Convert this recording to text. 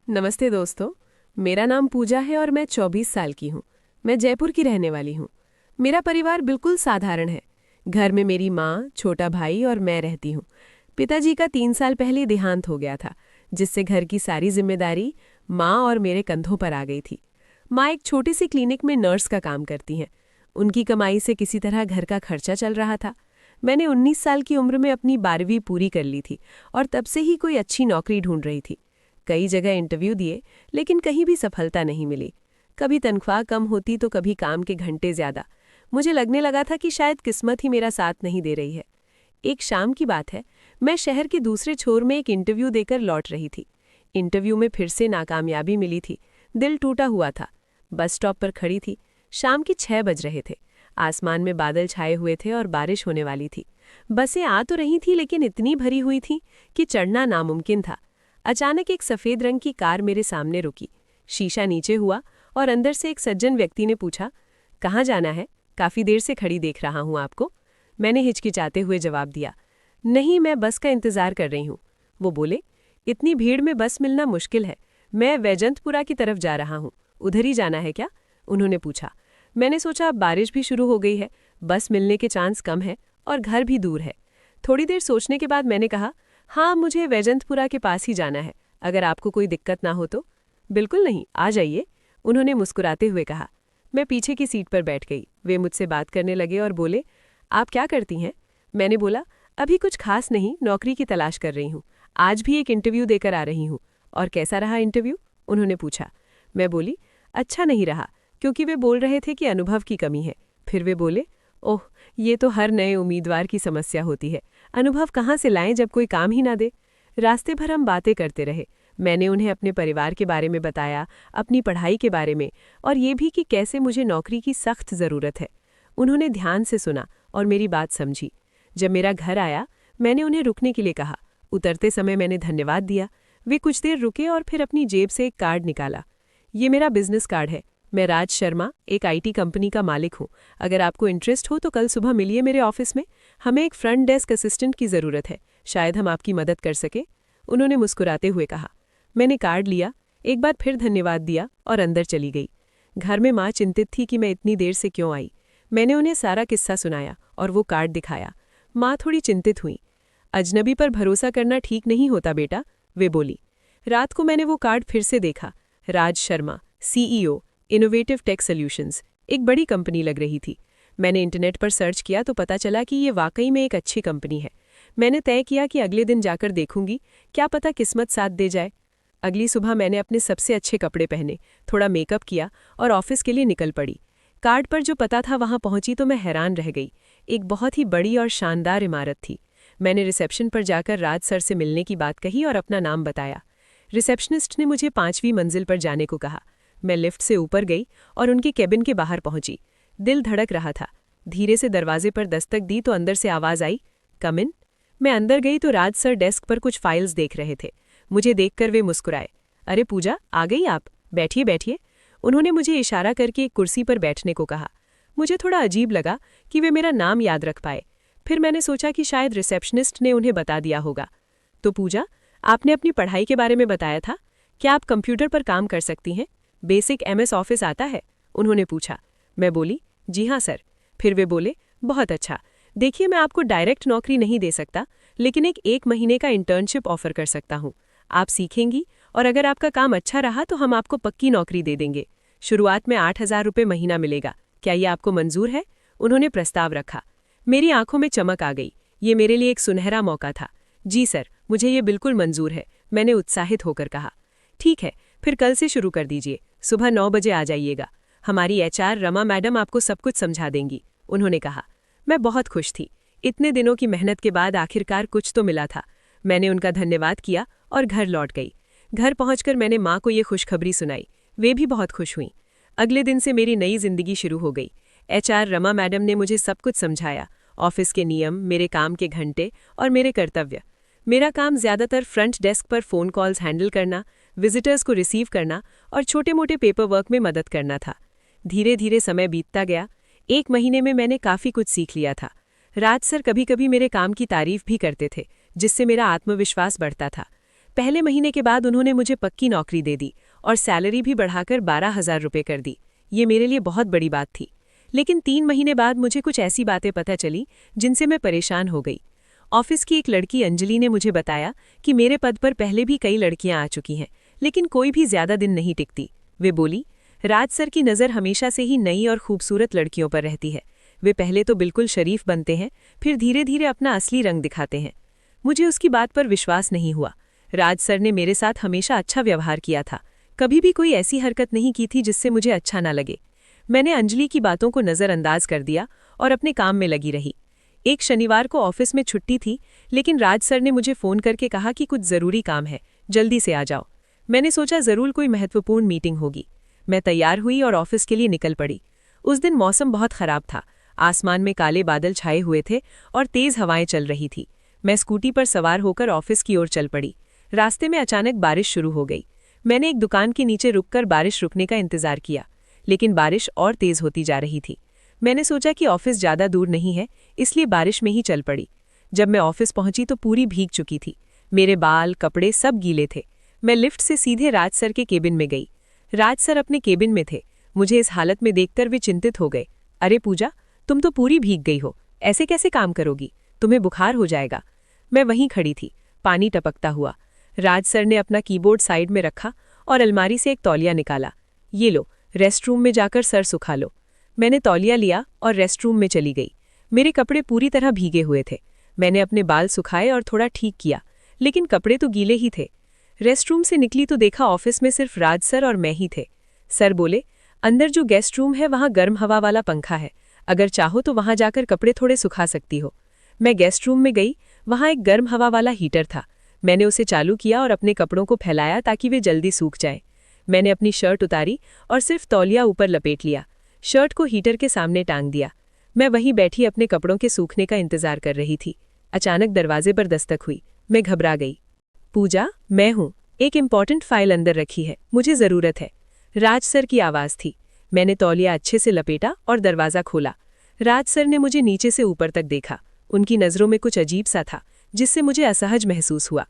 नमस्ते दोस्तों। मेरा नाम पूजा है और मैं 24 साल की हूँ। मैं जयपुर की रहने वाली हूँ। मेरा परिवार बिल्कुल साधारण है। घर में मेरी माँ, छोटा भाई और मैं रहती हूँ। पिताजी का 3 साल पहले देहांत हो गया था, जिससे घर की सारी जिम्मेदारी माँ और मेरे कंधों पर आ गई थी। माँ एक छोटी सी क्लिनिक में नर्स का काम करती हैं। उनकी कमाई से किसी तरह घर का खर्चा चल रहा था। मैंने 19 साल की उम्र में अपनी 12वीं पूरी कर ली थी और तब से ही कोई अच्छी नौकरी ढूंढ रही थी। कई जगह इंटरव्यू दिए, लेकिन कहीं भी सफलता नहीं मिली। कभी तनख्वाह कम होती तो कभी काम के घंटे ज्यादा। मुझे लगने लगा था कि शायद किस्मत ही मेरा साथ नहीं दे रही है। एक शाम की बात है, मैं शहर के दूसरे छोर में एक इंटरव्यू देकर लौट रही थी। इंटरव्यू में फिर से नाकामयाबी मिली थी। दिल टूटा हुआ था। बस स्टॉप पर खड़ी थी। शाम के 6 बज रहे थे। आसमान में बादल छाए हुए थे और बारिश होने वाली थी। बसें आ तो रही थी, लेकिन इतनी भरी हुई थी कि चढ़ना नामुमकिन था। अचानक एक सफेद रंग की कार मेरे सामने रुकी। शीशा नीचे हुआ और अंदर से एक सज्जन व्यक्ति ने पूछा, कहाँ जाना है? काफी देर से खड़ी देख रहा हूं आपको। मैंने हिचकिचाते हुए जवाब दिया, नहीं, मैं बस का इंतजार कर रही हूं। वो बोले, इतनी भीड़ में बस मिलना मुश्किल है। मैं वैजंतपुरा की तरफ जा रहा हूं। उधर ही जाना है क्या? उन्होंने पूछा। मैंने सोचा अब बारिश भी शुरू हो गई है, बस मिलने के चांस कम है और घर भी दूर है। थोड़ी देर सोचने के बाद मैंने कहा, हाँ, मुझे वैजंतपुरा के पास ही जाना है। अगर आपको कोई दिक्कत ना हो तो। बिल्कुल नहीं, आ जाइए, उन्होंने मुस्कुराते हुए कहा। मैं पीछे की सीट पर बैठ गई। वे मुझसे बात करने लगे और बोले, आप क्या करती हैं? मैंने बोला, अभी कुछ खास नहीं, नौकरी की तलाश कर रही हूँ। आज भी एक इंटरव्यू देकर आ रही हूँ। और कैसा रहा इंटरव्यू? उन्होंने पूछा। मैं बोली, अच्छा नहीं रहा, क्योंकि वे बोल रहे थे कि अनुभव की कमी है। फिर वे बोले, ओह, ये तो हर नए उम्मीदवार की समस्या होती है। अनुभव कहाँ से लाएं जब कोई काम ही ना दे। रास्ते भर हम बातें करते रहे। मैंने उन्हें अपने परिवार के बारे में बताया, अपनी पढ़ाई के बारे में, और ये भी कि कैसे मुझे नौकरी की सख्त ज़रूरत है। उन्होंने ध्यान से सुना और मेरी बात समझी। जब मेरा घर आया, मैंने उन्हें रुकने के लिए कहा। उतरते समय मैंने धन्यवाद दिया। वे कुछ देर रुके और फिर अपनी जेब से एक कार्ड निकाला। ये मेरा बिजनेस कार्ड है। मैं राज शर्मा, एक आईटी कंपनी का मालिक हूँ। अगर आपको इंटरेस्ट हो तो कल सुबह मिलिए मेरे ऑफिस में। हमें एक फ्रंट डेस्क असिस्टेंट की ज़रूरत है। शायद हम आपकी मदद कर सके। उन्होंने मुस्कुराते हुए कहा। मैंने कार्ड लिया, एक बार फिर धन्यवाद दिया और अंदर चली गई। घर में माँ चिंतित थी कि मैं इतनी देर से क्यों आई। मैंने उन्हें सारा किस्सा सुनाया और वो कार्ड दिखाया। माँ थोड़ी चिंतित हुई। अजनबी पर भरोसा करना ठीक नहीं होता बेटा, वे बोली। रात को मैंने वो कार्ड फिर से देखा। Raj Sharma, CEO, innovative tech solutions, एक बड़ी कंपनी लग रही थी। मैंने इंटरनेट पर सर्च किया तो पता चला कि ये वाकई में एक अच्छी कंपनी है। मैंने तय किया कि अगले दिन जाकर देखूंगी, क्या पता किस्मत साथ दे जाए। अगली सुबह मैंने अपने सबसे अच्छे कपड़े पहने, थोड़ा मेकअप किया और ऑफिस के लिए निकल पड़ी। कार्ड पर जो पता था वहां पहुंची तो मैं हैरान रह गई। एक बहुत ही बड़ी और शानदार इमारत थी। मैंने रिसेप्शन पर जाकर राज सर से मिलने की बात कही और अपना नाम बताया। रिसेप्शनिस्ट ने मुझे 5वीं मंजिल पर जाने को कहा। मैं लिफ्ट से ऊपर गई और उनकी केबिन के बाहर पहुंची। दिल धड़क रहा था। धीरे से दरवाजे पर दस्तक दी तो अंदर से आवाज आई, कम इन। मैं अंदर गई तो राज सर डेस्क पर कुछ फाइल्स देख रहे थे। मुझे देखकर वे मुस्कुराए। अरे पूजा, आ गई आप? बैठिए बैठिए। उन्होंने मुझे इशारा करके एक कुर्सी पर बैठने को कहा। मुझे थोड़ा अजीब लगा कि वे मेरा नाम याद रख पाए। फिर मैंने सोचा कि शायद रिसेप्शनिस्ट ने उन्हें बता दिया होगा। तो पूजा, आपने अपनी पढ़ाई के बारे में बताया था। क्या आप कंप्यूटर पर काम कर सकती हैं? बेसिक MS ऑफिस आता है? उन्होंने पूछा। मैं बोली, जी हाँ सर। फिर वे बोले, बहुत अच्छा। देखिए, मैं आपको डायरेक्ट नौकरी नहीं दे सकता, लेकिन एक महीने का इंटर्नशिप ऑफर कर सकता हूँ। आप सीखेंगी और अगर आपका काम अच्छा रहा तो हम आपको पक्की नौकरी दे देंगे। शुरुआत में 8,000 रुपये महीना मिलेगा। क्या ये आपको मंजूर है? उन्होंने प्रस्ताव रखा। मेरी आंखों में चमक आ गई। ये मेरे लिए एक सुनहरा मौका था। जी सर, मुझे ये बिल्कुल मंजूर है, मैंने उत्साहित होकर कहा। ठीक है, फिर कल से शुरू कर दीजिए। सुबह 9 बजे आ जाइएगा। हमारी HR रमा मैडम आपको सब कुछ समझा देंगी, उन्होंने कहा। मैं बहुत खुश थी। इतने दिनों की मेहनत के बाद आखिरकार कुछ तो मिला था। मैंने उनका धन्यवाद किया और घर लौट गई। घर पहुंचकर मैंने माँ को ये खुशखबरी सुनाई। वे भी बहुत खुश हुईं। अगले दिन से मेरी नई जिंदगी शुरू हो गई। HR रमा मैडम ने मुझे सब कुछ समझाया, ऑफिस के नियम, मेरे काम के घंटे और मेरे कर्तव्य। मेरा काम ज़्यादातर फ्रंट डेस्क पर फ़ोन कॉल्स हैंडल करना, विजिटर्स को रिसीव करना और छोटे मोटे पेपर वर्क में मदद करना था। धीरे धीरे समय बीतता गया। 1 महीने में मैंने काफ़ी कुछ सीख लिया था। राज सर कभी कभी मेरे काम की तारीफ भी करते थे, जिससे मेरा आत्मविश्वास बढ़ता था। पहले महीने के बाद उन्होंने मुझे पक्की नौकरी दे दी और सैलरी भी बढ़ाकर 12,000 रुपये कर दी। ये मेरे लिए बहुत बड़ी बात थी। लेकिन 3 महीने बाद मुझे कुछ ऐसी बातें पता चली जिनसे मैं परेशान हो गई। ऑफिस की एक लड़की अंजलि ने मुझे बताया कि मेरे पद पर पहले भी कई लड़कियां आ चुकी हैं, लेकिन कोई भी ज्यादा दिन नहीं टिकती। वे बोली, राज सर की नज़र हमेशा से ही नई और खूबसूरत लड़कियों पर रहती है। वे पहले तो बिल्कुल शरीफ बनते हैं, फिर धीरे धीरे अपना असली रंग दिखाते हैं। मुझे उसकी बात पर विश्वास नहीं हुआ। राज सर ने मेरे साथ हमेशा अच्छा व्यवहार किया था, कभी भी कोई ऐसी हरकत नहीं की थी जिससे मुझे अच्छा ना लगे। मैंने अंजलि की बातों को नज़रअंदाज कर दिया और अपने काम में लगी रही। एक शनिवार को ऑफिस में छुट्टी थी, लेकिन राज सर ने मुझे फ़ोन करके कहा कि कुछ ज़रूरी काम है, जल्दी से आ जाओ। मैंने सोचा ज़रूर कोई महत्वपूर्ण मीटिंग होगी। मैं तैयार हुई और ऑफिस के लिए निकल पड़ी। उस दिन मौसम बहुत ख़राब था, आसमान में काले बादल छाए हुए थे और तेज़ हवाएं चल रही थी। मैं स्कूटी पर सवार होकर ऑफिस की ओर चल पड़ी। रास्ते में अचानक बारिश शुरू हो गई। मैंने एक दुकान के नीचे रुककर बारिश रुकने का इंतजार किया, लेकिन बारिश और तेज़ होती जा रही थी। मैंने सोचा कि ऑफिस ज़्यादा दूर नहीं है, इसलिए बारिश में ही चल पड़ी। जब मैं ऑफिस पहुंची तो पूरी भीग चुकी थी। मेरे बाल, कपड़े सब गीले थे। मैं लिफ्ट से सीधे राज सर के केबिन में गई। राज सर अपने केबिन में थे। मुझे इस हालत में देखकर वे चिंतित हो गए। अरे पूजा, तुम तो पूरी भीग गई हो, ऐसे कैसे काम करोगी? तुम्हें बुखार हो जाएगा। मैं वहीं खड़ी थी, पानी टपकता हुआ। राज सर ने अपना कीबोर्ड साइड में रखा और अलमारी से एक तौलिया निकाला। ये लो, रेस्टरूम में जाकर सर सुखा लो। मैंने तौलिया लिया और रेस्टरूम में चली गई। मेरे कपड़े पूरी तरह भीगे हुए थे। मैंने अपने बाल सुखाए और थोड़ा ठीक किया, लेकिन कपड़े तो गीले ही थे। रेस्टरूम से निकली तो देखा ऑफिस में सिर्फ राज सर और मैं ही थे। सर बोले, अंदर जो गेस्ट रूम है वहाँ गर्म हवा वाला पंखा है, अगर चाहो तो वहाँ जाकर कपड़े थोड़े सुखा सकती हो। मैं गेस्ट रूम में गई, वहाँ एक गर्म हवा वाला हीटर था। मैंने उसे चालू किया और अपने कपड़ों को फैलाया ताकि वे जल्दी सूख जाएं। मैंने अपनी शर्ट उतारी और सिर्फ तौलिया ऊपर लपेट लिया। शर्ट को हीटर के सामने टांग दिया। मैं वहीं बैठी अपने कपड़ों के सूखने का इंतजार कर रही थी। अचानक दरवाजे पर दस्तक हुई। मैं घबरा गई। पूजा, मैं हूँ, एक इम्पॉर्टेंट फाइल अंदर रखी है, मुझे ज़रूरत है। राज सर की आवाज़ थी। मैंने तौलिया अच्छे से लपेटा और दरवाज़ा खोला। राज सर ने मुझे नीचे से ऊपर तक देखा। उनकी नज़रों में कुछ अजीब सा था, जिससे मुझे असहज महसूस हुआ।